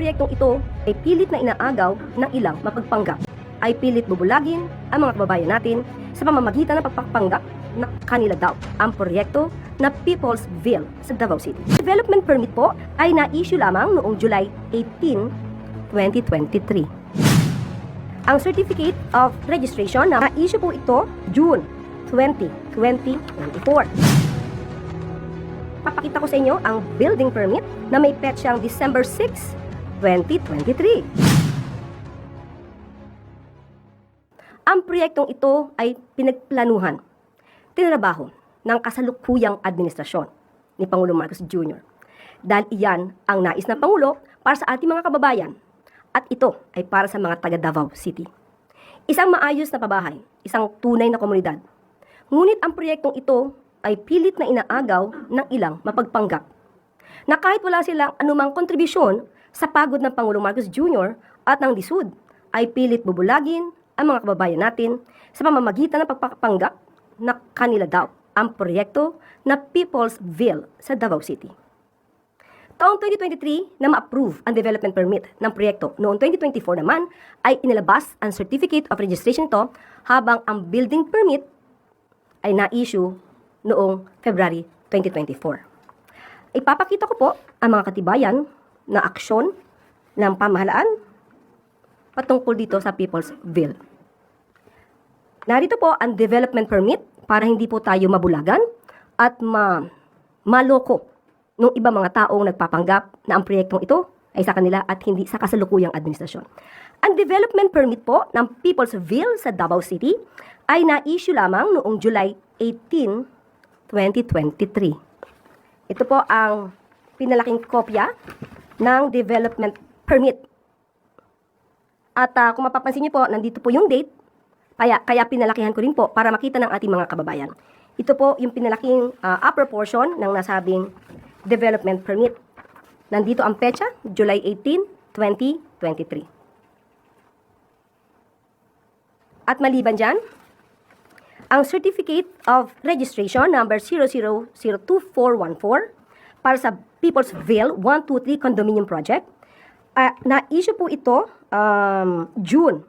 proyektong ito ay pilit na inaagaw ng ilang mapagpanggap. Ay pilit bubulagin ang mga kababayan natin sa pamamagitan ng pagpapanggap na kanila daw ang proyekto na People's Ville sa Davao City. Development permit po ay na-issue lamang noong July 18, 2023. Ang Certificate of Registration na na-issue po ito June 20, 2024. Papakita ko sa inyo ang building permit na may petsang December 6, 2023. Ang proyektong ito ay pinagplanuhan, tinrabaho ng kasalukuyang administrasyon ni Pangulong Marcos Jr. Dahil iyan ang nais ng Pangulo para sa ating mga kababayan at ito ay para sa mga taga Davao City. Isang maayos na pabahay, isang tunay na komunidad. Ngunit ang proyektong ito ay pilit na inaagaw ng ilang mapagpanggap na kahit wala silang anumang kontribusyon sa pagod ng Pangulong Marcos Jr. at ng DSUD ay pilit bubulagin ang mga kababayan natin sa pamamagitan ng pagpapanggap na kanila daw ang proyekto na People's Ville sa Davao City. Taong 2023 na ma-approve ang development permit ng proyekto, noong 2024 naman ay inilabas ang Certificate of Registration ito habang ang building permit ay na-issue noong February 2024. Ipapakita ko po ang mga katibayan na aksyon ng pamahalaan patungkol dito sa People's Ville. Narito po ang development permit para hindi po tayo mabulagan at maloko ng iba mga taong nagpapanggap na ang proyektong ito ay sa kanila at hindi sa kasalukuyang administrasyon. Ang development permit po ng People's Ville sa Davao City ay na-issue lamang noong July 18, 2023. Ito po ang pinalaking kopya ng development permit. At kung mapapansin niyo po, nandito po yung date. Kaya pinalakihan ko rin po para makita ng ating mga kababayan. Ito po yung pinalaking upper portion ng nasabing development permit. Nandito ang petsa, July 18, 2023. At maliban dyan, ang Certificate of Registration number 00022414 para sa People's Ville 123 Condominium Project, na-issue po ito June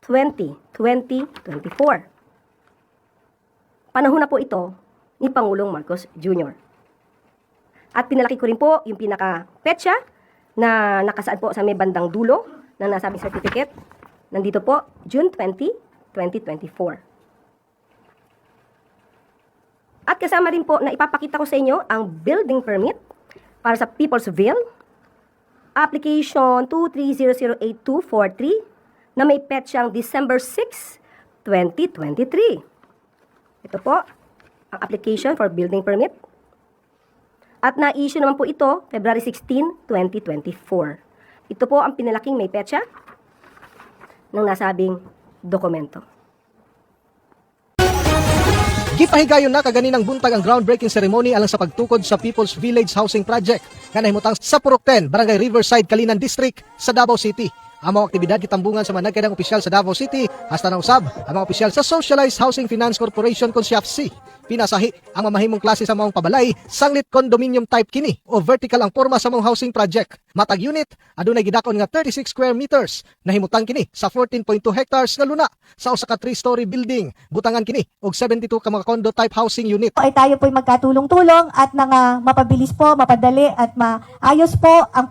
20, 2024. Panahon na po ito ni Pangulong Marcos Jr. At pinalaki ko rin po yung pinaka-petsa na nakasaad po sa may bandang dulo ng nasabing certificate. Nandito po, June 20, 2024. At kasama rin po na ipapakita ko sa inyo ang building permit para sa People's Ville, application 23008-243, na may petsang December 6, 2023. Ito po, ang application for building permit. At na-issue naman po ito, February 16, 2024. Ito po ang pinalaking may petsa ng nasabing dokumento. Gipahigayon na kaganinang buntag ang groundbreaking ceremony alang sa pagtukod sa People's Village Housing Project nga nahimutang sa Purok 10, Barangay Riverside, Kalinan District sa Davao City. Ang mga aktibidad kitambungan sa mga nagkadang opisyal sa Davao City hasta na usab ang mga opisyal sa Socialized Housing Finance Corporation kon SHFC. Pinasahi ang mamahimong klase sa mga pabalay, sanglit condominium type kini o vertical ang porma sa mga housing project. Matag unit, adunay gidakon nga 36 square meters. Nahimutang kini sa 14.2 hectares nga luna sa usa ka 3-story building. Butangan kini og 72 ka mga condo type housing unit. Ay tayo po'y magkatulong-tulong at mapabilis po, mapadali at maayos po ang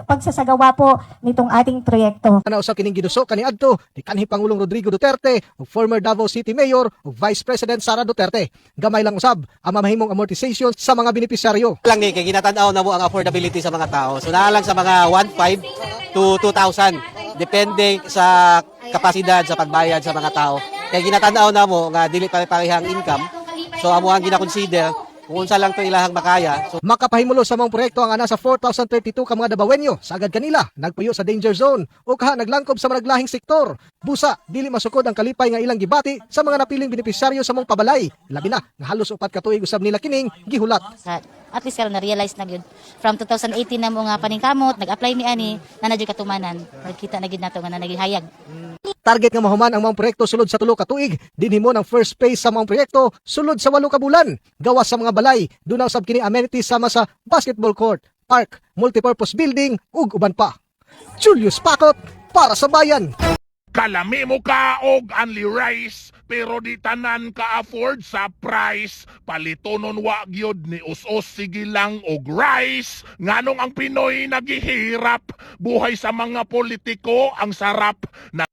pagsasagawa po nitong ating proyekto. Ana usab kining giduso kaniadto ni kanhi Pangulong Rodrigo Duterte ug former Davao City Mayor ug Vice President Sara Duterte. Gamay lang usab ang mamahimong amortization sa mga benepisyaryo. Lang ni kay ginatanaw na mo ang affordability sa mga tao. So naa lang sa mga 1,500 to 2,000 depende sa kapasidad sa pagbayad sa mga tao. Kay ginatanaw na mo nga dili pare-parehang income. So amo ang gina-consider kung unsa lang to ilahang makaya. So Makapahimulo sa mga proyekto ang ana sa 4,032 ka mga Davaoenyo sagad kanila nagpuyo sa danger zone o kaha naglangkob sa managlahing sektor. Busa dili masukod ang kalipay nga ilang gibati sa mga napiling benepisyaryo sa mga pabalay. Labi na nga halos upat ka tuig usab nila kining gihulat. At least karon na-realize na gyud. From 2018 na mo nga paningkamot, nag-apply mi ani na nadyo katumanan. Nagkita na gyud nato nga nagihayag. Target nga mahuman ang mga proyekto sulod sa 3 ka tuig. Dinhimo ng first phase sa mga proyekto sulod sa 8 ka bulan. Gawas sa mga balay, dunaw sab kini amenities sama sa basketball court, park, multipurpose building, ug uban pa. Julius Pakot para sa bayan. Kalami mo ka og only rice pero di tanan ka afford sa price. Palitonon wa gyud ni us-us sige lang og rice. Nganong ang Pinoy naghihirap buhay sa mga politiko ang sarap na